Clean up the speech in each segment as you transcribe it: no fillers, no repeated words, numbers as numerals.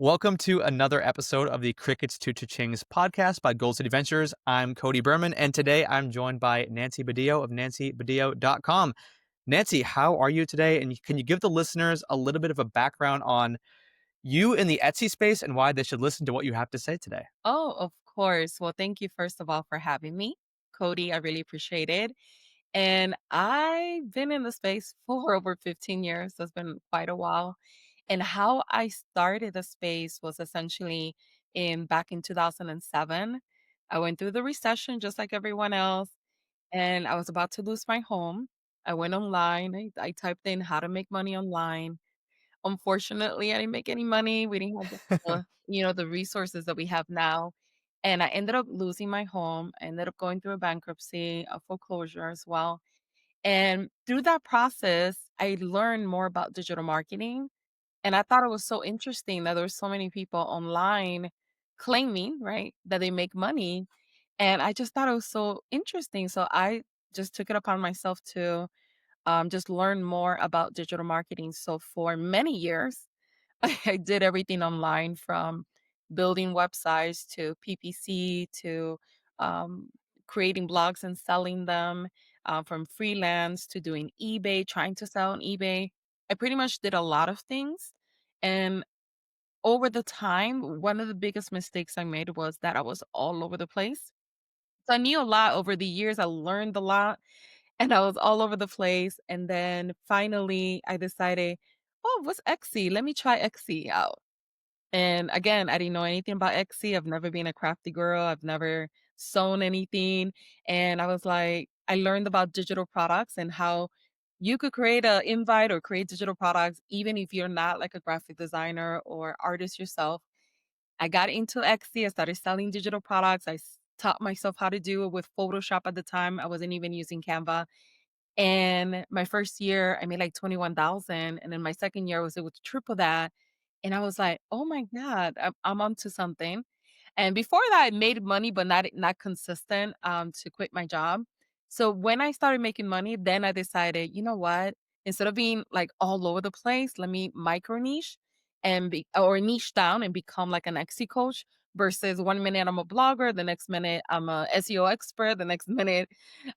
Welcome to another episode of the Crickets to Cha-Ching's podcast by Gold City Ventures. I'm Cody Berman, and today I'm joined by Nancy Badillo of nancybadillo.com. Nancy, how are you today? And can you give the listeners a little bit of a background on you in the Etsy space and why they should listen to what you have to say today? Oh, of course. Well, thank you first of all for having me, Cody. I really appreciate it. And I've been in the space for over 15 years. So it's been quite a while. And how I started the space was essentially in back in 2007. I went through the recession just like everyone else, and I was about to lose my home. I went online. I typed in how to make money online. Unfortunately, I didn't make any money. We didn't have the resources that we have now. And I ended up losing my home. I ended up going through a bankruptcy, a foreclosure as well. And through that process, I learned more about digital marketing. And I thought it was so interesting that there were so many people online claiming, right, that they make money. And I just thought it was so interesting. So I just took it upon myself to just learn more about digital marketing. So for many years, I did everything online from building websites to PPC to um, creating blogs and selling them, from freelance to doing eBay, trying to sell on eBay. I pretty much did a lot of things. And over the time, one of the biggest mistakes I made was that I was all over the place. So I knew a lot over the years. I learned a lot and I was all over the place, and then finally I decided, "Oh, what's Etsy? Let me try Etsy out." And again, I didn't know anything about Etsy. I've never been a crafty girl. I've never sewn anything, and I was like I learned about digital products and how you could create a invite or create digital products even if you're not like a graphic designer or artist yourself. I got into Etsy. I started selling digital products. Taught myself how to do it with Photoshop at the time. I wasn't even using Canva, and my first year, I made like 21,000, and then my second year, I was able to triple that, and I was like, "Oh my god, I'm onto something." And before that, I made money, but not consistent, to quit my job. So when I started making money, then I decided, you know what? Instead of being like all over the place, let me micro niche and be or niche down and become like an Etsy coach versus 1 minute I'm a blogger, the next minute I'm a SEO expert, the next minute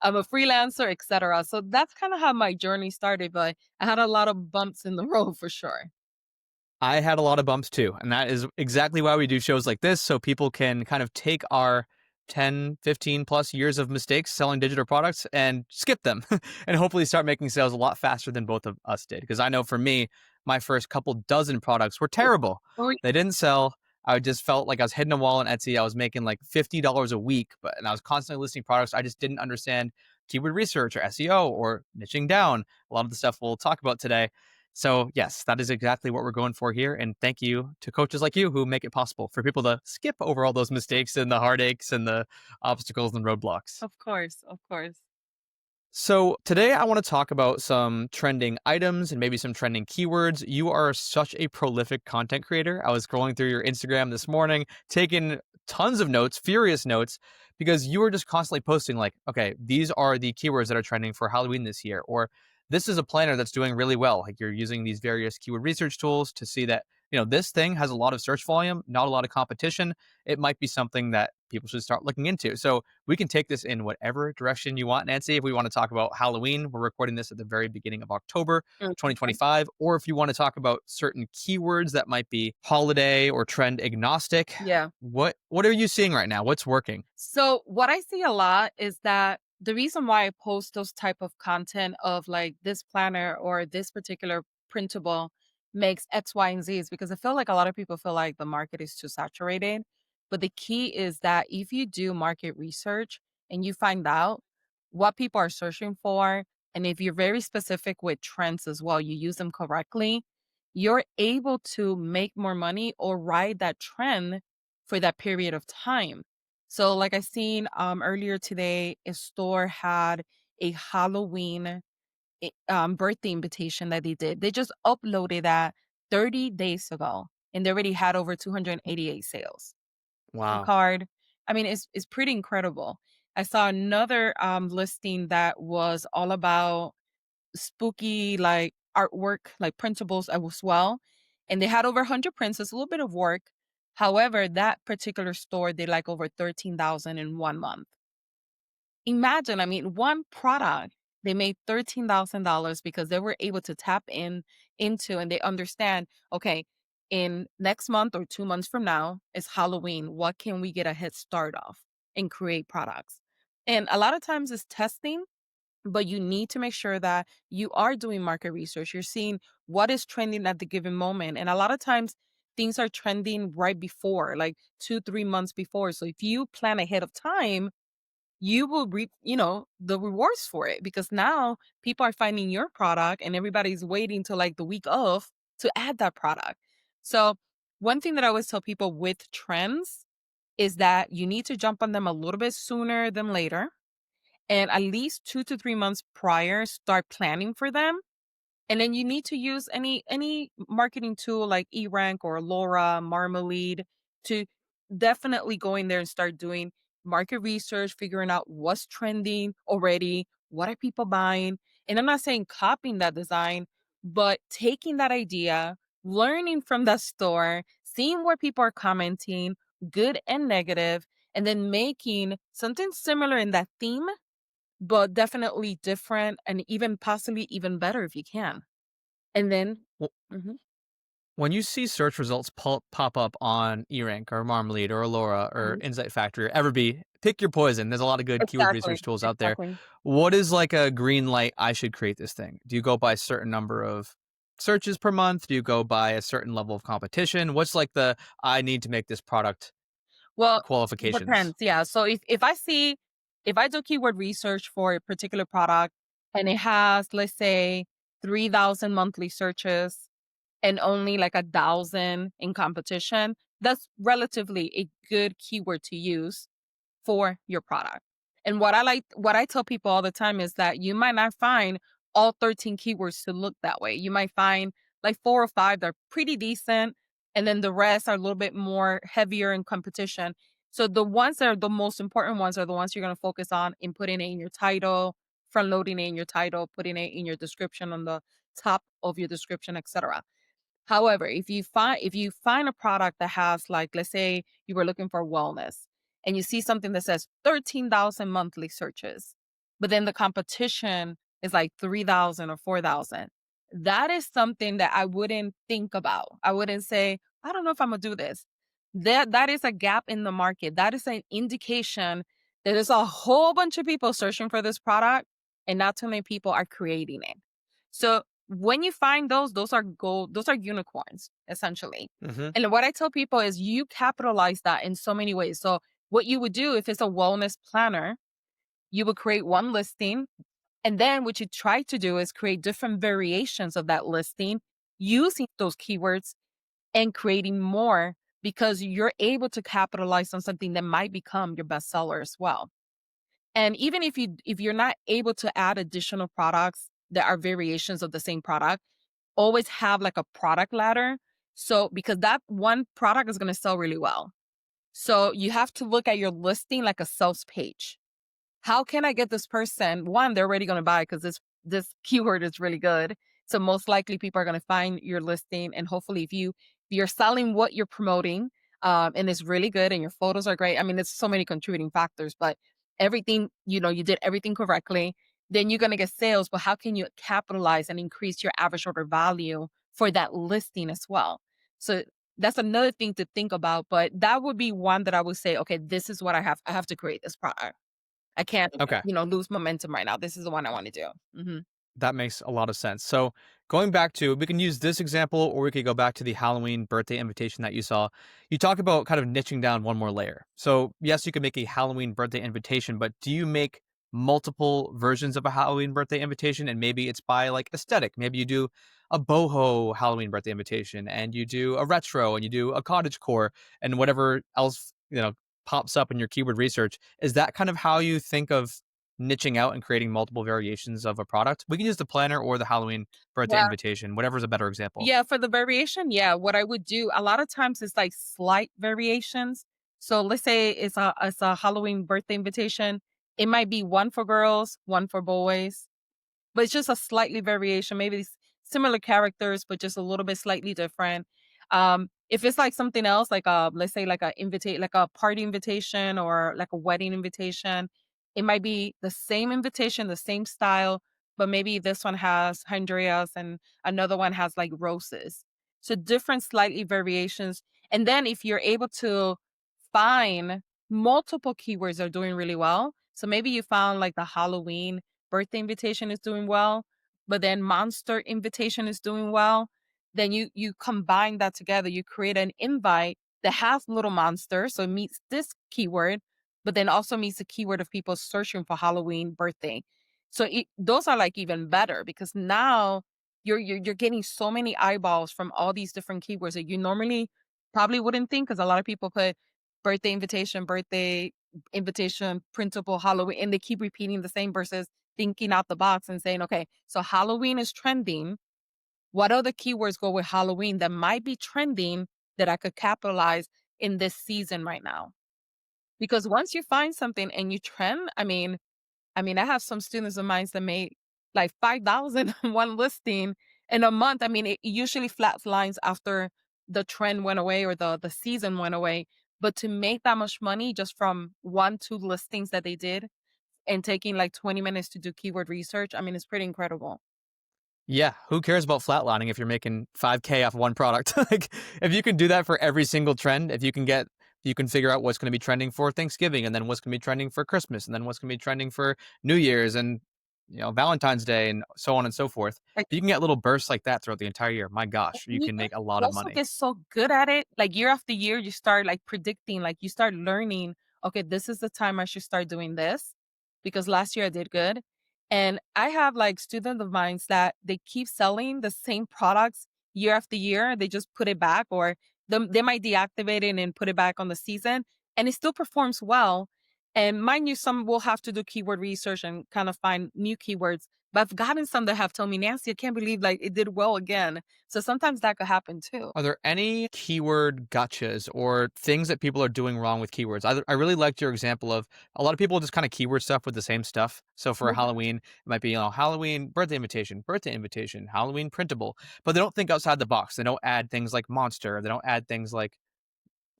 I'm a freelancer, etc. So that's kind of how my journey started, but I had a lot of bumps in the road for sure. I had a lot of bumps too, and that is exactly why we do shows like this so people can kind of take our 10, 15 plus years of mistakes selling digital products and skip them and hopefully start making sales a lot faster than both of us did. Because I know for me, my first couple dozen products were terrible. Oh, They didn't sell. I just felt like I was hitting a wall on Etsy. I was making like $50 a week, and I was constantly listing products. I just didn't understand keyword research or SEO or niching down. A lot of the stuff we'll talk about today. So, yes, that is exactly what we're going for here. And thank you to coaches like you who make it possible for people to skip over all those mistakes and the heartaches and the obstacles and roadblocks. of course, of course. So, today I want to talk about some trending items and maybe some trending keywords. You are such a prolific content creator. I was scrolling through your Instagram this morning, taking tons of notes, furious notes, because you were just constantly posting, like, okay, these are the keywords that are trending for Halloween this year, or this is a planner that's doing really well. Like, you're using these various keyword research tools to see that, this thing has a lot of search volume, not a lot of competition. It might be something that people should start looking into. So, we can take this in whatever direction you want, Nancy. If we want to talk about Halloween, we're recording this at the very beginning of October Okay. 2025. Or if you want to talk about certain keywords that might be holiday or trend agnostic, Yeah. what are you seeing right now? What's working? So what I see a lot is that the reason why I post those type of content of like this planner or this particular printable makes X, Y, and Z is because I feel like a lot of people feel like the market is too saturated. But the key is that if you do market research and you find out what people are searching for, and if you're very specific with trends as well, you use them correctly, you're able to make more money or ride that trend for that period of time. So, like I seen earlier today, a store had a Halloween birthday invitation that they did. They just uploaded that 30 days ago, and they already had over 288 sales. The Wow. card, I mean, it's pretty incredible. I saw another listing that was all about spooky like artwork, like printables as well. and they had over 100 prints. It's a little bit of work. However, that particular store did like over 13,000 in 1 month. Imagine, I mean, one product, they made $13,000 because they were able to tap into and they understand, okay, in next month or 2 months from now is Halloween. What can we get a head start off and create products? And a lot of times it's testing, but you need to make sure that you are doing market research. You're seeing what is trending at the given moment. And a lot of times things are trending right before, like 2, 3 months before. So if you plan ahead of time, you will reap, the rewards for it because now people are finding your product and everybody's waiting till like the week of to add that product. So, one thing that I always tell people with trends is that you need to jump on them a little bit sooner than later. And at least 2 to 3 months prior, start planning for them, and then you need to use any marketing tool like eRank or Laura, Marmalade to definitely go in there and start doing market research, figuring out what's trending already, what are people buying. And I'm not saying copying that design, but taking that idea, learning from that store, seeing where people are commenting, good and negative, and then making something similar in that theme, but definitely different and even possibly even better if you can. And then mhm, When you see search results pop up on eRank or Marmalade or Allura or mhm. Insight Factory or Everbee, pick your poison. There's a lot of good keyword Exactly, research tools out there. exactly. What is like a green light? I should create this thing. Do you go by a certain number of searches per month? Do you go by a certain level of competition? What's like the I need to make this product Well, qualifications? depends, yeah. So if I do keyword research for a particular product and it has, let's say, 3,000 monthly searches and only like 1,000 in competition, that's relatively a good keyword to use for your product. And what I tell people all the time is that you might not find all 13 keywords to look that way. You might find like 4 or 5 that are pretty decent, and then the rest are a little bit more heavier in competition. So the ones that are the most important ones are the ones you're going to focus on in putting it in your title, front loading it in your title, putting it in your description on the top of your description, etc. However, if you find a product that has, like, let's say you were looking for wellness and you see something that says 13,000 monthly searches, but then the competition is like 3,000 or 4,000, that is something that I wouldn't think about. I wouldn't say, I don't know if I'm gonna do this. That is a gap in the market. That is an indication that there's a whole bunch of people searching for this product and not too many people are creating it. So when you find those are gold, those are unicorns, essentially. Hmm. And what I tell people is you capitalize that in so many ways. So what you would do if it's a wellness planner, you would create one listing. And then what you try to do is create different variations of that listing using those keywords and creating more because you're able to capitalize on something that might become your bestseller as well. And even if you're not able to add additional products that are variations of the same product, always have like a product ladder. So because that one product is going to sell really well. So you have to look at your listing like a sales page. How can I get this person? One, they're already going to buy because this keyword is really good. So most likely people are going to find your listing, and hopefully if you're selling what you're promoting, and it's really good and your photos are great. I mean, there's so many contributing factors, but everything, you did everything correctly, then you're going to get sales. But how can you capitalize and increase your average order value for that listing as well? So that's another thing to think about. But that would be one that I would say, okay, this is what I have. I have to create this product. I can't, Okay. lose momentum right now. This is the one I wanna do. Mhm. That makes a lot of sense. So, going back to, we can use this example, or we could go back to the Halloween birthday invitation that you saw. You talk about kind of niching down one more layer. So, yes, you can make a Halloween birthday invitation, but do you make multiple versions of a Halloween birthday invitation? And maybe it's by like aesthetic. Maybe you do a boho Halloween birthday invitation, and you do a retro, and you do a cottage core, and whatever else, pops up in your keyword research. Is that kind of how you think of niching out and creating multiple variations of a product? We can use the planner or the Halloween birthday Yeah. invitation, whatever's a better example. Yeah, for the variation, yeah, what I would do a lot of times it's like slight variations. So let's say it's a Halloween birthday invitation. It might be one for girls, one for boys, but it's just a slightly variation, maybe similar characters, but just a little bit slightly different. If it's like something else, like let's say like like a party invitation or like a wedding invitation, it might be the same invitation, the same style, but maybe this one has hydrangeas and another one has like roses. So different slightly variations. And then if you're able to find multiple keywords that are doing really well. So maybe you found like the Halloween birthday invitation is doing well, but then monster invitation is doing well. Then you combine that together. You create an invite that has little monster, so it meets this keyword, but then also meets the keyword of people searching for Halloween birthday. So those are like even better because now you're getting so many eyeballs from all these different keywords that you normally probably wouldn't think because a lot of people put birthday invitation, printable Halloween, and they keep repeating the same versus thinking out the box and saying, okay, so Halloween is trending. What other keywords go with Halloween that might be trending that I could capitalize in this season right now? Because once you find something and you trend, I mean, I have some students of mine that made like 5,000 in one listing in a month. I mean, it usually flatlines after the trend went away or the season went away. But to make that much money just from 1, 2 listings that they did and taking like 20 minutes to do keyword research, I mean, it's pretty incredible. Yeah, who cares about flatlining if you're making 5K off one product? Like, if you can do that for every single trend, you can figure out what's going to be trending for Thanksgiving, and then what's going to be trending for Christmas, and then what's going to be trending for New Year's and Valentine's Day, and so on and so forth. If you can get little bursts like that throughout the entire year, my gosh, you You can make a you lot of also money. get so good at it, like, year after year, you start, like, predicting, like, you start learning, "Okay, this is the time I should start doing this, because last year I did good." And I have, like, students of mine that they keep selling the same products year after year, they just put it back or they might deactivate it and put it back on the season, and it still performs well. And mind you, some will have to do keyword research and kind of find new keywords, but I've gotten some that have told me, "Nancy, I can't believe, like, it did well again." So sometimes that could happen too. Are there any keyword gotchas or things that people are doing wrong with keywords? I really liked your example of a lot of people just kind of keyword stuff with the same stuff. So for Yeah. Halloween, it might be, Halloween birthday invitation, Halloween printable, but they don't think outside the box. They don't add things like monster. They don't add things like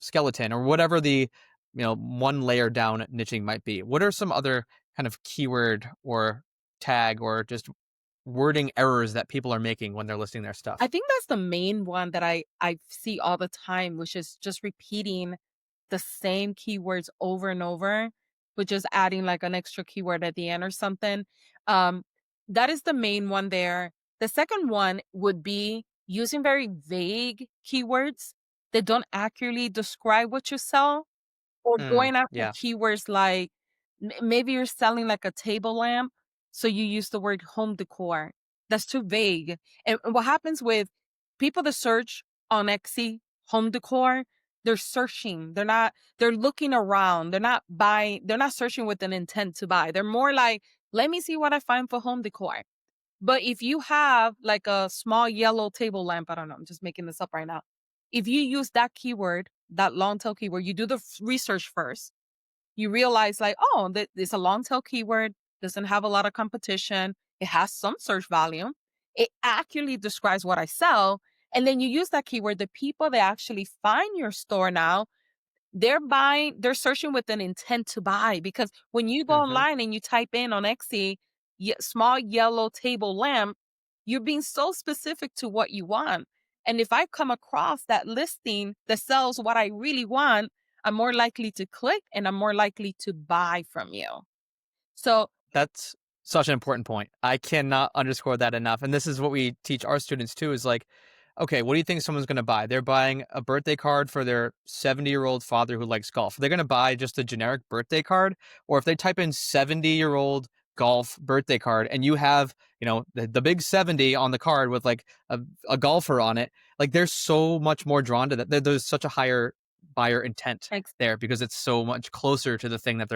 skeleton or whatever the, one layer down niching might be. What are some other kind of keyword or tag or just wording errors that people are making when they're listing their I stuff? think that's the main one that I see all the time, which is just repeating the same keywords over and over, but just adding like an extra keyword at the end or something. Um, that is the main one there. The second one would be using very vague keywords that don't accurately describe what you sell. Or Mm, going after yeah. keywords like maybe you're selling like a table lamp, so you use the word home decor. That's too vague. And what happens with people that search on Etsy home decor, they're searching. They're looking around. They're not searching with an intent to buy. They're more like, let me see what I find for home decor. But if you have like a small yellow table lamp, I don't know, I'm just making this up right now. If you use that keyword, that long tail keyword, you do the research first. You realize like, oh, it's a long tail keyword, doesn't have a lot of competition. It has some search volume. It accurately describes what I sell. And then you use that keyword. The people that actually find your store now, they're searching with an intent to buy because when you go Hmm. online and you type in on Etsy, small yellow table lamp, you're being so specific to what you want. And if I come across that listing that sells what I really want, I'm more likely to click and I'm more likely to buy from you. So That's such an important point. I cannot underscore that enough. And this is what we teach our students too is like, okay, what do you think someone's going to buy? They're buying a birthday card for their 70-year-old father who likes golf. They're going to buy just a generic birthday card. Or if they type in 70-year-old golf birthday card and you have, the big 70 on the card with like a golfer on it, like they're so much more drawn to that. There's such a higher buyer intent ex- there because it's so much closer to the thing that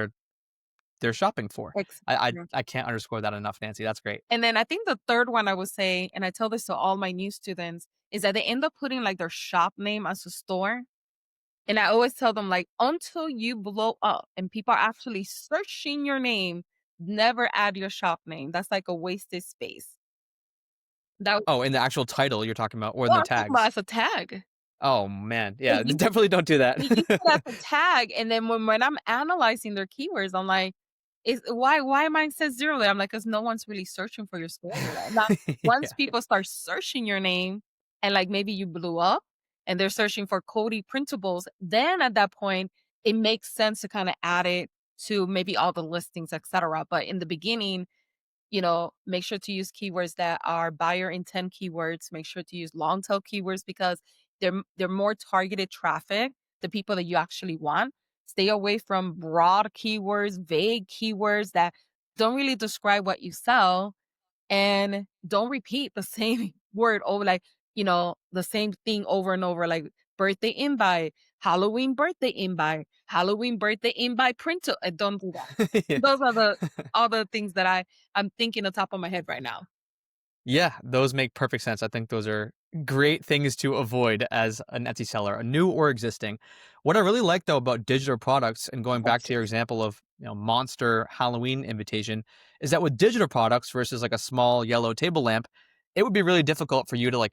they're shopping for. ex- I can't underscore that enough, Nancy. That's great. and then I think the third one I would say, and I tell this to all my new students, is that they end up putting like their shop name as a store. And I always tell them, like, until you blow up and people are actually searching your name, never add your shop name. That's like a wasted space. That Oh, in the actual title you're talking about or in oh, the I'm talking about tags? as a tag. Oh, man. And Yeah, definitely don't do they use it as that. a tag, and then when I'm analyzing their keywords, I'm like, "Is why mine says 0 there?" I'm like, "'Cause no one's really searching for your store there." Now, once Yeah. people start searching your name and, like, maybe you blew up and they're searching for Cody printables, then at that point, it makes sense to kinda add it to maybe all the listings, etcetera, but in the beginning, make sure to use keywords that are buyer intent keywords. Make sure to use long tail keywords because they're more targeted traffic, the people that you actually want. Stay away from broad keywords, vague keywords that don't really describe what you sell and don't repeat the same word over the same thing over and over like birthday invite, Halloween birthday invite printer. Don't do that. Yeah. Those are the all the things that I'm thinking on top of my head right now. Yeah, those make perfect sense. I think those are great things to avoid as an Etsy seller, a new or existing. What I really like though about digital products and going back to your example of, monster Halloween invitation is that with digital products versus like a small yellow table lamp, it would be really difficult for you to like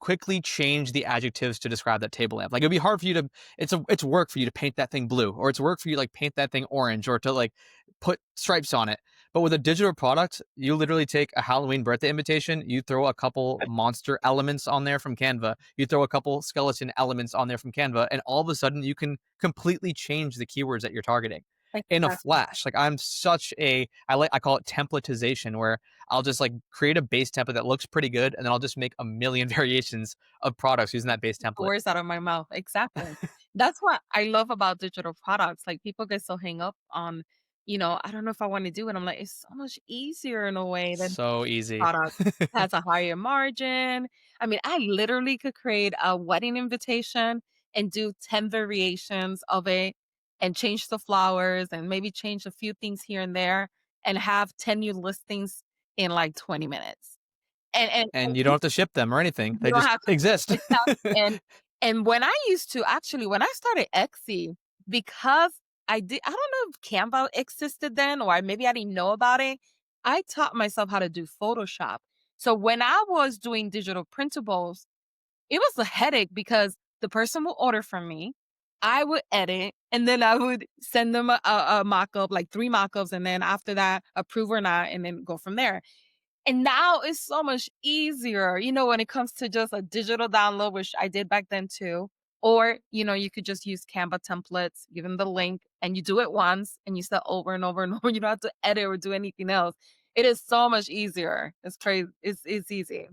quickly change the adjectives to describe that table lamp. Like it'd be hard for you to it's work for you to paint that thing blue or it's work for you to like paint that thing orange or to like put stripes on it. But with a digital product, you literally take a Halloween birthday invitation, you throw a couple monster elements on there from Canva, you throw a couple skeleton elements on there from Canva, and all of a sudden you can completely change the keywords that you're targeting in a Exactly. flash. Like I'm such a I call it templatization where I'll just like create a base template that looks pretty good, and then I'll just make a million variations of products using that base The template. words out of my mouth. Exactly. That's what I love about digital products. Like people get so hang up on, I don't know if I want to do it. I'm like, it's so much easier in a way than So easy. product has a higher margin. I mean, I literally could create a wedding invitation and do 10 variations of it and change the flowers and maybe change a few things here and there and have 10 new listings in like 20 minutes. And And you don't have to ship them or anything. you They don't just have to exist. exactly, and when I used to actually, when I started Etsy, because I don't know if Canva existed then, or maybe I didn't know about it, I taught myself how to do Photoshop. So when I was doing digital printables, it was a headache because the person will order from me, I would edit, and then I would send them a mock-up, like 3 mock-ups, and then after that, approve or not, and then go from there. And now it's so much easier, when it comes to just a digital download, which I did back then too. Or, you could just use Canva templates, give them the link, and you do it once and you start over and over and over. You don't have to edit or do anything else. It is so much easier. It's crazy. It's easy.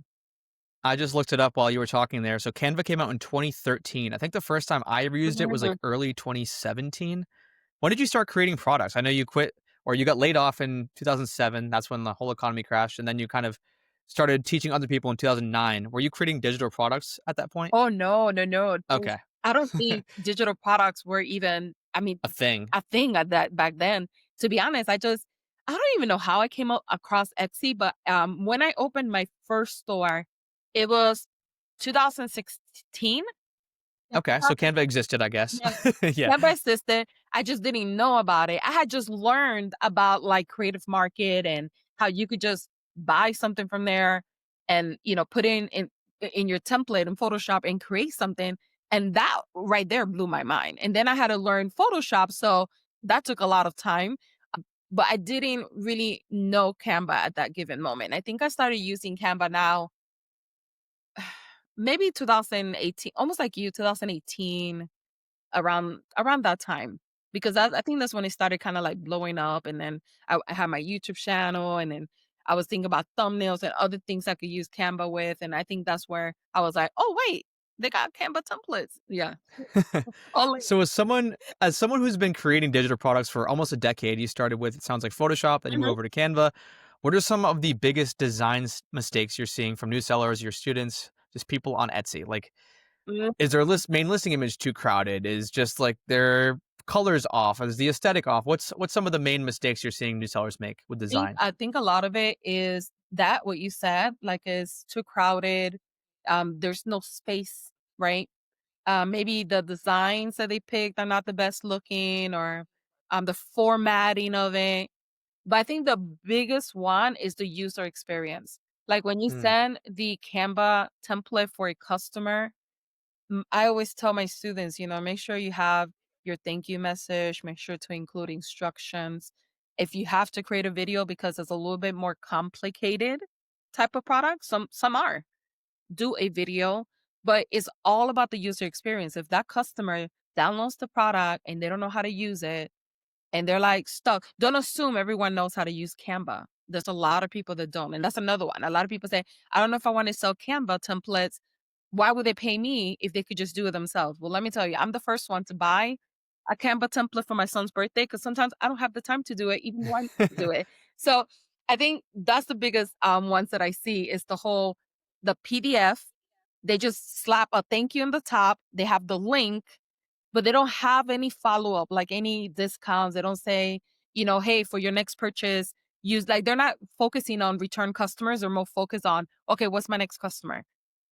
I just looked it up while you were talking there. So Canva came out in 2013. I think the first time I ever used it was like Mhm. early 2017. When did you start creating products? I know you quit or you got laid off in 2007. That's when the whole economy crashed. And then you kind of started teaching other people in 2009. Were you creating digital products at that point? Oh, no, no, no. Okay. I don't think digital products were even, I mean, A thing. a thing at that back then. To be honest, I don't even know how I came across Etsy, but when I opened my first store, it was 2016. Okay. So Canva existed, I guess. Yeah, Yeah. Canva assistant, I just didn't know about it. I had just learned about, like, Creative Market and how you could just buy something from there and, put in your template in Photoshop and create something, and that right there blew my mind, and then I had to learn Photoshop, so that took a lot of time, but I didn't really know Canva at that given moment. I think I started using Canva now, maybe 2018, almost like you, 2018, around that time, because I think that's when it started kinda, like, blowing up, and then I had my YouTube channel, and then I was thinking about thumbnails and other things I could use Canva with, and I think that's where I was like, "Oh, wait, they got Canva templates." Yeah. Only So as someone who's been creating digital products for almost a decade, you started with it sounds like Photoshop, then you move Mhm. over to Canva. What are some of the biggest mistakes you're seeing from new sellers, your students, just people on Etsy? Like, Mhm. is their main listing image too crowded? Is just like their colors off? Is the aesthetic off? What's some of the main mistakes you're seeing new sellers make with design? I think a lot of it is that what you said, like, is too crowded, there's no space, right? Maybe the designs that they picked are not the best looking or the formatting of it. But I think the biggest one is the user experience. Like when you Hmm. send the Canva template for a customer, I always tell my students, make sure you have your thank you message, make sure to include instructions. If you have to create a video because it's a little bit more complicated type of product, some are. Do a video, but it's all about the user experience. If that customer downloads the product and they don't know how to use it and they're like stuck, don't assume everyone knows how to use Canva. There's a lot of people that don't. And that's another one. A lot of people say, I don't know if I want to sell Canva templates. Why would they pay me if they could just do it themselves? Well, let me tell you, I'm the first one to buy a Canva template for my son's birthday because sometimes I don't have the time to do it, even though I need to do it. So I think that's the biggest ones that I see is the PDF. They just slap a thank you on the top. They have the link, but they don't have any follow up, like any discounts. They don't say, hey, for your next purchase, use like they're not focusing on return customers. They're more focused on, okay, what's my next customer?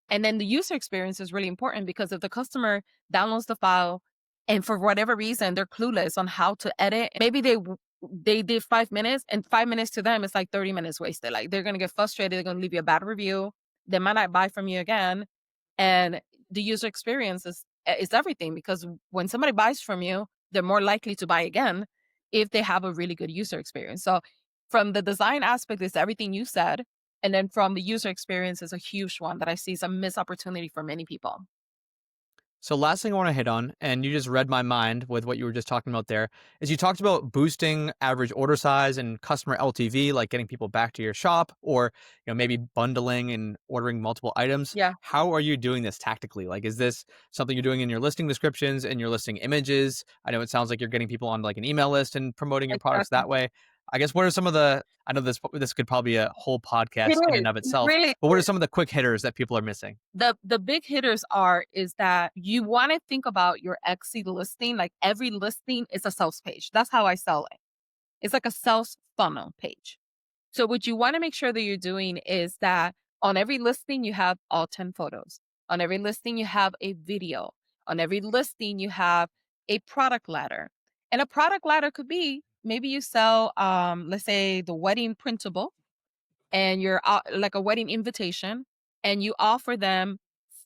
And then the user experience is really important because if the customer downloads the file and for whatever reason they're clueless on how to edit, maybe they did 5 minutes and 5 minutes to them is like 30 minutes wasted. Like they're gonna get frustrated, they're gonna leave you a bad review, they might not buy from you again. And the user experience is everything because when somebody buys from you, they're more likely to buy again if they have a really good user experience. So from the design aspect, is everything you said. And then from the user experience is a huge one that I see is a missed opportunity for many people. So last thing I want to hit on, and you just read my mind with what you were just talking about there, is you talked about boosting average order size and customer LTV, like getting people back to your shop, or maybe bundling and ordering multiple items. Yeah, How are you doing this tactically? Like, is this something you're doing in your listing descriptions and your listing images? I know it sounds like you're getting people on like an email list and promoting your products exactly. that way. I guess what are some of the? I know this could probably be a whole It podcast in is. and of It itself, really but what are is. some of the quick hitters that people are missing? The big hitters is that you want to think about your Etsy listing. Like every listing is a sales page. That's how I sell it. It's like a sales funnel page. So what you want to make sure that you're doing is that on every listing you have all 10 photos. On every listing you have a video. On every listing you have a product ladder. And a product ladder could be maybe you sell let's say the wedding printable and you're like a wedding invitation and you offer them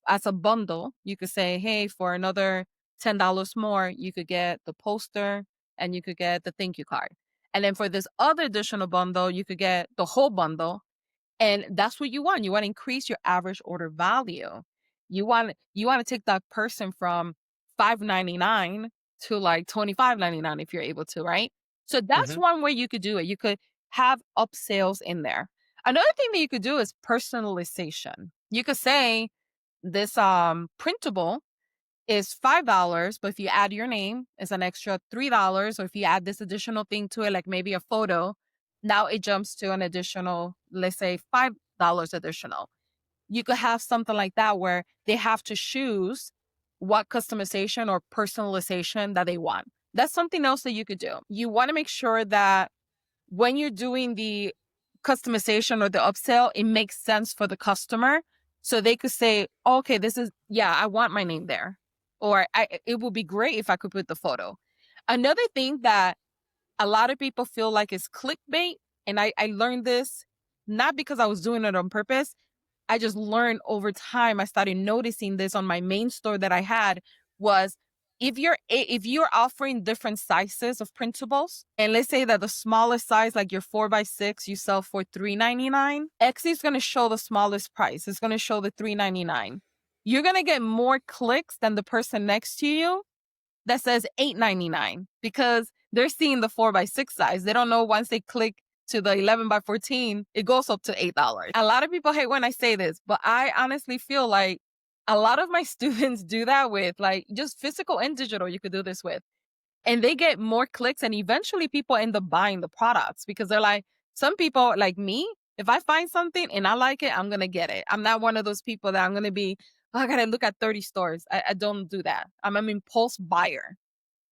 as a bundle. You could say, hey, for another $10 more, you could get the poster and you could get the thank you card. And then for this other additional bundle, you could get the whole bundle. And that's what you want. You want to increase your average order value. You want to take that person from 5.99 to like 25.99 if you're able to, right? So that's Hmm. one way you could do it. You could have upsales in there. Another thing that you could do is personalization. You could say this printable is $5, but if you add your name, it's an extra $3. Or if you add this additional thing to it, like maybe a photo, now it jumps to an additional, let's say $5 additional. You could have something like that where they have to choose what customization or personalization that they want. That's something else that you could do. You want to make sure that when you're doing the customization or the upsell, it makes sense for the customer. So they could say, okay, yeah, I want my name there. Or it would be great if I could put the photo. Another thing that a lot of people feel like is clickbait, and I learned this not because I was doing it on purpose. I just learned over time. I started noticing this on my main store that I had was if you're offering different sizes of printables, and let's say that the smallest size, like your 4x6, you sell for $3.99, Etsy is going to show the smallest price. It's going to show the $3.99. You're going to get more clicks than the person next to you that says $8.99 because they're seeing the 4x6 size. They don't know once they click to the 11x14, it goes up to $8. A lot of people hate when I say this, but I honestly feel like a lot of my students do that with like just physical and digital. You could do this with, and they get more clicks, and eventually people end up buying the products because they're like, some people like me, if I find something and I like it, I'm going to get it. I'm not one of those people that I'm going to be, oh, I got to look at 30 stores. I don't do that. I'm an impulse buyer.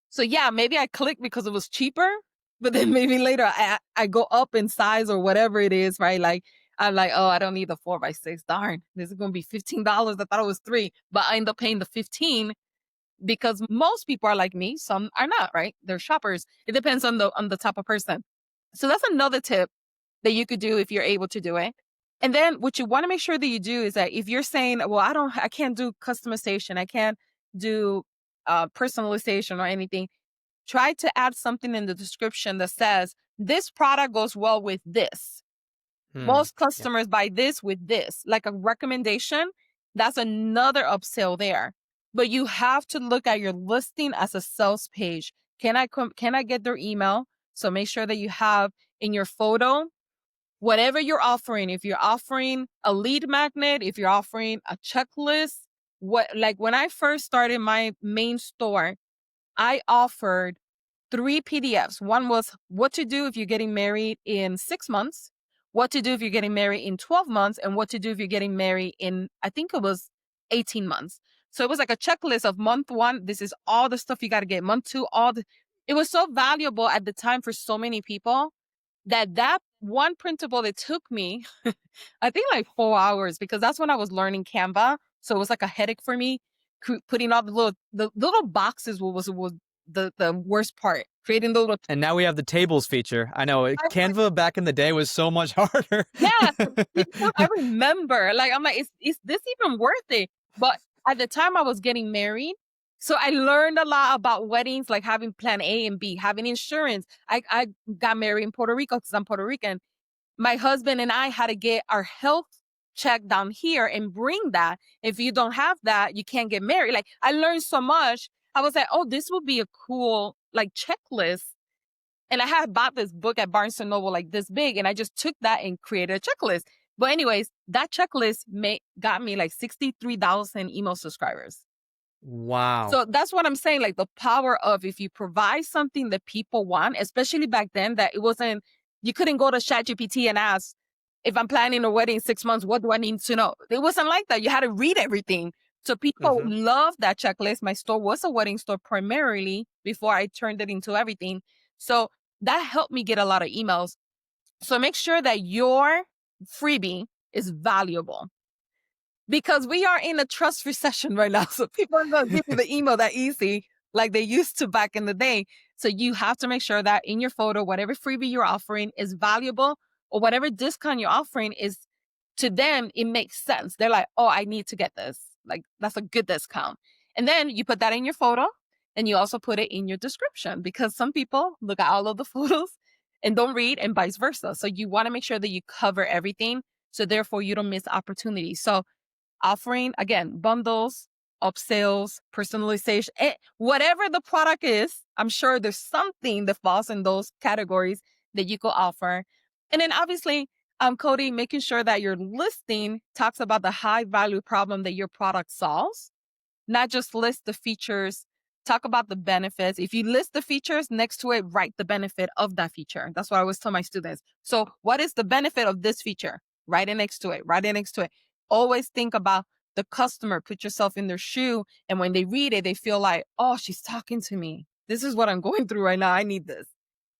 So yeah, maybe I clicked because it was cheaper, but then maybe later I go up in size or whatever it is, right? Like I'm like, oh, I don't need the 4x6. Darn, this is gonna be $15. I thought it was three, but I end up paying the 15 because most people are like me. Some are not, right? They're shoppers. It depends on the type of person. So that's another tip that you could do if you're able to do it. And then what you wanna make sure that you do is that if you're saying, "Well, I can't do customization, I can't do, personalization or anything," try to add something in the description that says, "This product goes well with this. Hmm. Most Yeah. customers buy this with this." Like a recommendation, that's another upsell there. But you have to look at your listing as a sales page. Can I get their email? So make sure that you have in your photo whatever you're offering. If you're offering a lead magnet, if you're offering a checklist, what like when I first started my main store, I offered 3 PDFs. One was what to do if you're getting married in 6 months, what to do if you're getting married in 12 months, and what to do if you're getting married in, I think it was 18 months. So it was like a checklist of month 1, this is all the stuff you got to get. Month 2, all the it was so valuable at the time for so many people that one printable, it took me, I think like 4 hours because that's when I was learning Canva. So it was like a headache for me putting all the little boxes was the worst part. Creating the little And now we have the tables feature. I know Canva back in the day was so much harder. yeah, I remember, like, I'm like, "Is this even worth it?" But at the time I was getting married, so I learned a lot about weddings, like having plan A and B, having insurance. I got married in Puerto Rico because 'cause I'm Puerto Rican. My husband and I had to get our health check down here and bring that. If you don't have that, you can't get married. Like, I learned so much. I was like, "Oh, this would be a cool, like, checklist." And I had bought this book at Barnes& and Noble like this big, and I just took that and created a checklist. But anyways, that checklist got me like 63,000 email subscribers. Wow. So that's what I'm saying. Like the power of if you provide something that people want, especially back then, that it wasn't, you couldn't go to ChatGPT and ask, if I'm planning a wedding in 6 months, what do I need to know? It wasn't like that. You had to read everything. So people Hmm. love that checklist. My store was a wedding store primarily before I turned it into everything. So that helped me get a lot of emails. So make sure that your freebie is valuable because we are in a trust recession right now. So people aren't going to give you the email that easy like they used to back in the day. So you have to make sure that in your photo, whatever freebie you're offering is valuable or whatever discount you're offering is to them, it makes sense. They're like, oh, I need to get this. Like that's a good discount. And then you put that in your photo and you also put it in your description because some people look at all of the photos and don't read and vice versa. So you want to make sure that you cover everything. So therefore you don't miss opportunities. So offering again bundles, upsells, personalization, whatever the product is. I'm sure there's something that falls in those categories that you could offer. And then obviously, Cody, making sure that your listing talks about the high value problem that your product solves, not just list the features, talk about the benefits. If you list the features next to it, write the benefit of that feature. That's what I always tell my students. So, what is the benefit of this feature? Write it next to it, write it next to it. Always think about the customer, put yourself in their shoe. And when they read it, they feel like, oh, she's talking to me. This is what I'm going through right now. I need this.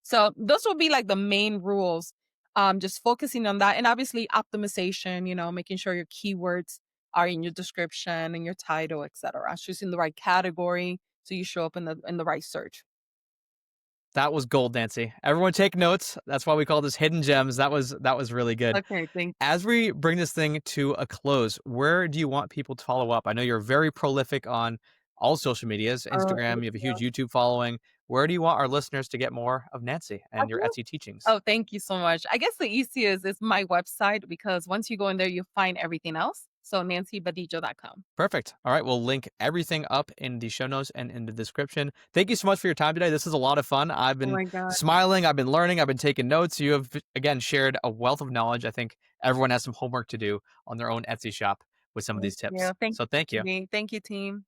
So, those will be like the main rules. Just focusing on that. And obviously, optimization, making sure your keywords are in your description and your title, etc. Choosing the right category so you show up in the right search. That was gold, Nancy. Everyone take notes. That's why we call this hidden gems. That was really good. Okay, thank As we bring this thing to a close, where do you want people to follow up? I know you're very prolific on all social medias, thank Instagram, you have a huge you. YouTube following. Where do you want our listeners to get more of Nancy I and your guess Etsy teachings? oh, thank you so much. I guess the easiest is my website because once you go in there, you find everything else. So nancybadillo.com. Perfect. All right. We'll link everything up in the show notes and in the description. Thank you so much for your time today. This is a lot of fun. I've Oh been my God. smiling. I've been learning. I've been taking notes. You have, again, shared a wealth of knowledge. I think everyone has some homework to do on their own Etsy shop with some of Thank these tips. you. Thank So thank you. you. Thank you, team.